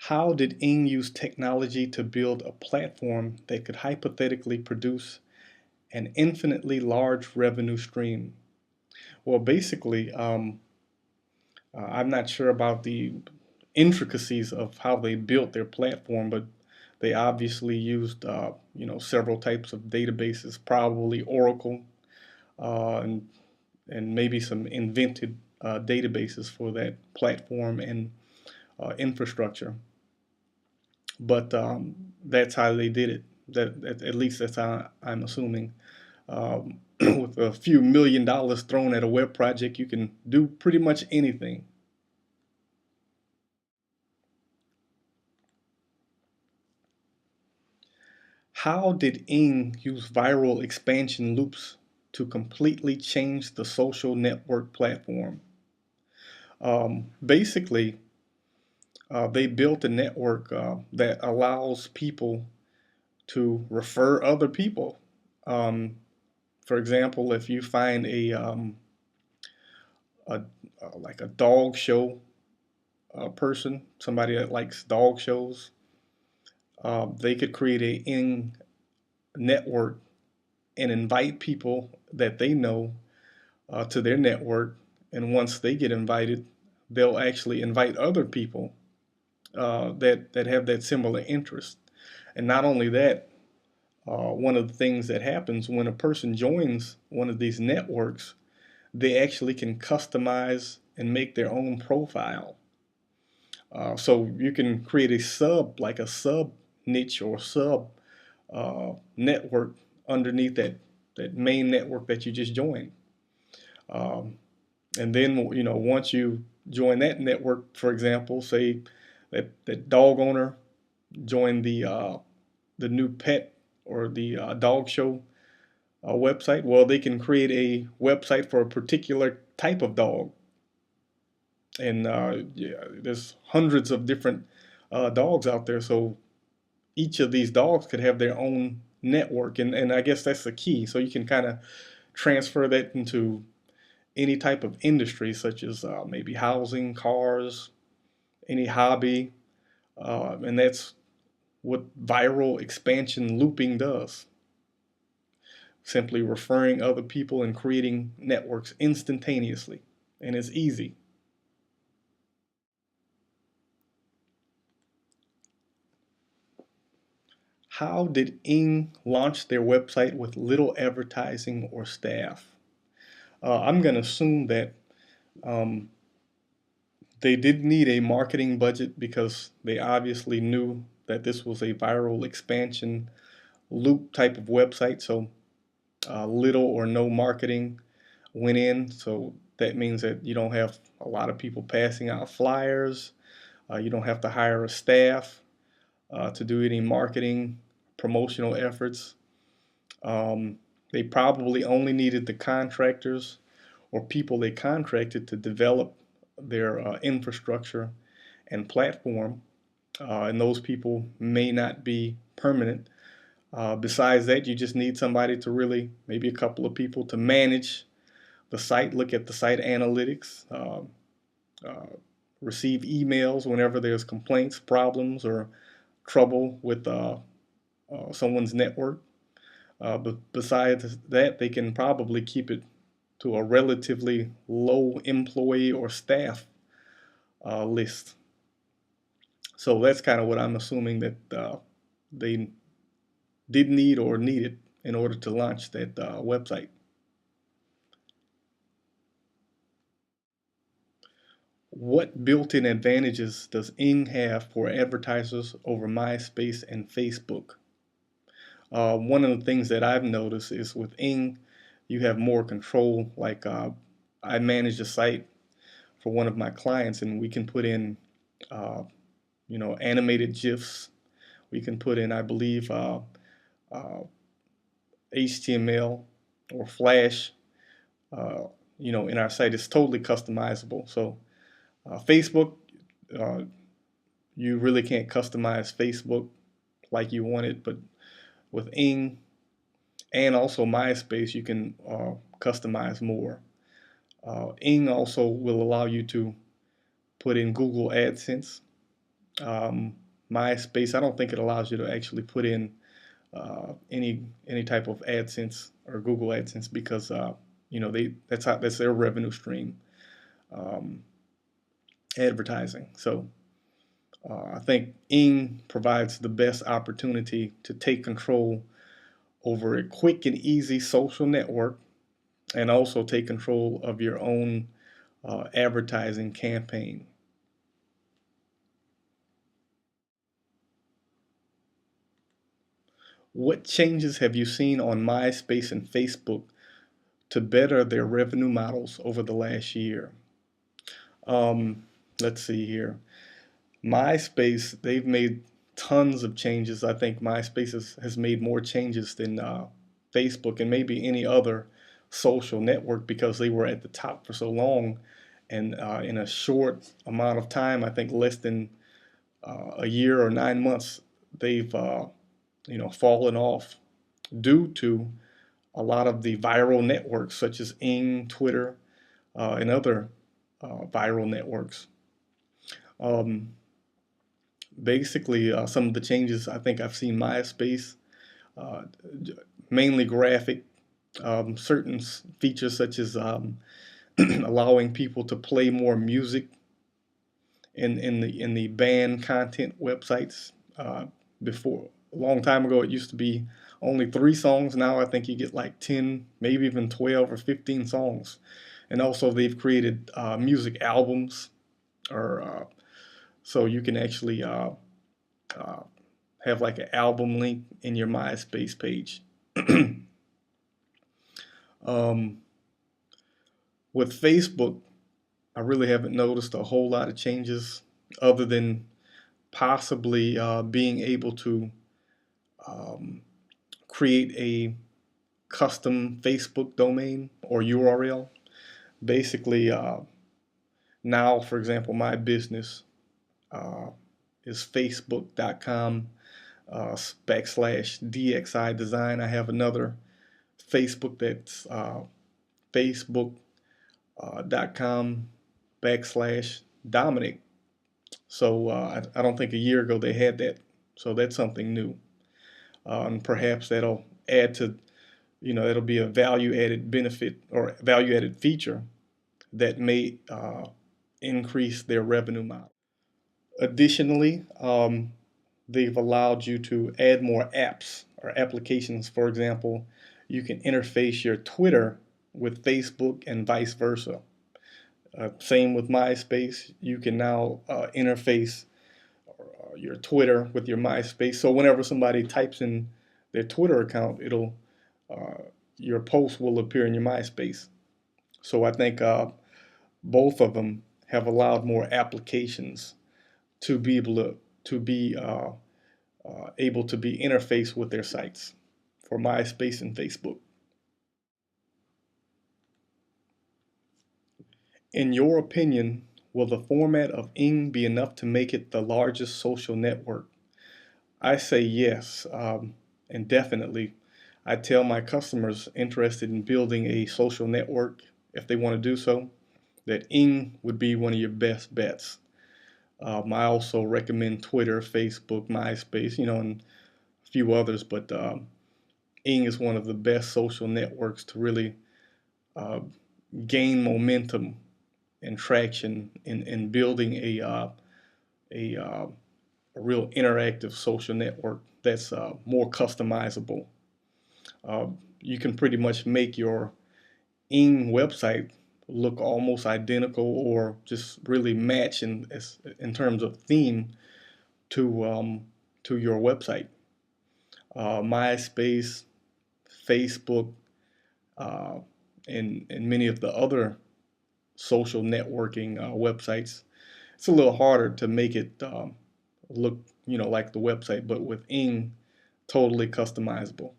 How did Ing use technology to build a platform that could hypothetically produce an infinitely large revenue stream? Well, basically, I'm not sure about the intricacies of how they built their platform, but they obviously used, several types of databases, probably Oracle, uh, and and maybe some invented databases for that platform and infrastructure. But that's how they did it. At least that's how I'm assuming. With a few $1 million thrown at a web project, you can do pretty much anything. How did Ing use viral expansion loops to completely change the social network platform? Basically, they built a network that allows people to refer other people. Um, for example, if you find a like a dog show person, somebody that likes dog shows, they could create a in network and invite people that they know to their network. And once they get invited, they'll actually invite other people that have that similar interest. And not only that, one of the things that happens when a person joins one of these networks, they actually can customize and make their own profile. So you can create like a sub niche or sub network underneath that main network that you just joined. Um, and then, once you join that network, for example, say that dog owner joined the new pet or the dog show website. Well, they can create a website for a particular type of dog, and yeah, there's hundreds of different dogs out there. So each of these dogs could have their own network, and I guess that's the key. So you can kind of transfer that into any type of industry, such as maybe housing, cars, any hobby, and that's what viral expansion looping does. Simply referring other people and creating networks instantaneously, and it's easy. How did Ing launch their website with little advertising or staff? I'm going to assume that um, they did need a marketing budget because they obviously knew that this was a viral expansion loop type of website. So little or no marketing went in. So that means that you don't have a lot of people passing out flyers. You don't have to hire a staff to do any marketing promotional efforts. Um, they probably only needed the contractors or people they contracted to develop their infrastructure and platform, and those people may not be permanent. Besides that, you just need somebody to really, maybe a couple of people to manage the site, look at the site analytics, uh, receive emails whenever there's complaints, problems, or trouble with someone's network. But besides that, they can probably keep it to a relatively low employee or staff list. So that's kind of what I'm assuming that they did need or needed in order to launch that website. What built-in advantages does Ing have for advertisers over MySpace and Facebook? One of the things that I've noticed is with Ing, you have more control. Like I manage a site for one of my clients, and we can put in, uh, animated GIFs. We can put in, I believe, uh, HTML or Flash. Uh, in our site, it's totally customizable. So Facebook, uh, you really can't customize Facebook like you want it, but with Ing and also MySpace, you can customize more. Ing also will allow you to put in Google AdSense MySpace, I don't think it allows you to actually put in any type of AdSense or Google AdSense because that's their revenue stream, um, advertising. So I think Ing provides the best opportunity to take control over a quick and easy social network, and also take control of your own advertising campaign. What changes have you seen on MySpace and Facebook to better their revenue models over the last year? Um, let's see here. MySpace, they've made tons of changes. I think MySpace has made more changes than Facebook and maybe any other social network because they were at the top for so long. And in a short amount of time, I think less than a year or 9 months, they've fallen off due to a lot of the viral networks such as Ing, Twitter, and other viral networks. Um, Basically, some of the changes I think I've seen MySpace, uh, mainly graphic, certain features such as allowing people to play more music in the band content websites. Before a long time ago, it used to be only 3 songs. Now I think you get like 10, maybe even 12 or 15 songs. And also they've created music albums, or so you can actually uh, have like an album link in your MySpace page. um, with Facebook, I really haven't noticed a whole lot of changes other than possibly being able to um, create a custom Facebook domain or URL. Basically, now, for example, my business uh, is facebook.com /DXI design. I have another Facebook that's facebook.com /Dominic. So I don't think a year ago they had that. So that's something new. And perhaps that'll add to, it'll be a value added benefit or value added feature that may increase their revenue model. Additionally, they've allowed you to add more apps or applications. For example, you can interface your Twitter with Facebook and vice versa. Same with MySpace. You can now interface your Twitter with your MySpace. So whenever somebody types in their Twitter account, uh, your post will appear in your MySpace. So I think both of them have allowed more applications to be able to be interfaced with their sites for MySpace and Facebook. In your opinion, will the format of Ing be enough to make it the largest social network? I say yes, and definitely. I tell my customers interested in building a social network, if they want to do so, that Ing would be one of your best bets. I also recommend Twitter, Facebook, MySpace, and a few others, but Ing is one of the best social networks to really uh, gain momentum and traction in building a, uh, a real interactive social network that's more customizable. Uh, you can pretty much make your Ing website look almost identical or just really match in terms of theme to your website. MySpace, Facebook, uh, and many of the other social networking websites, it's a little harder to make it look like the website, but with Ing, totally customizable.